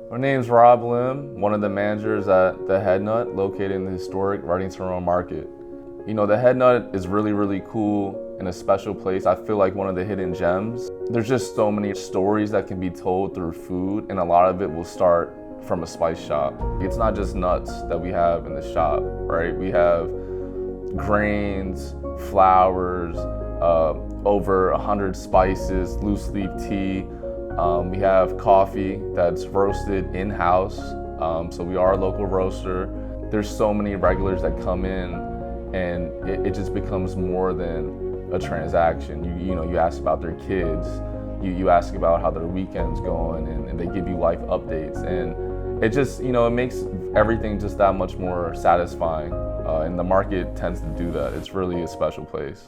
My name's Rob Lim, one of the managers at the Headnut, located in the historic Reading Terminal Market. You know, the Headnut is really cool and a special place. I feel like one of the hidden gems. There's just so many stories that can be told through food, and a lot of it will start from a spice shop. It's not just nuts that we have in the shop, right? We have grains, flours, over 100 spices, loose leaf tea. We have coffee that's roasted in-house, so we are a local roaster. There's so many regulars that come in, and it just becomes more than a transaction. You ask about their kids, you ask about how their weekend's going, and they give you life updates, and it just, it makes everything just that much more satisfying, and the market tends to do that. It's really a special place.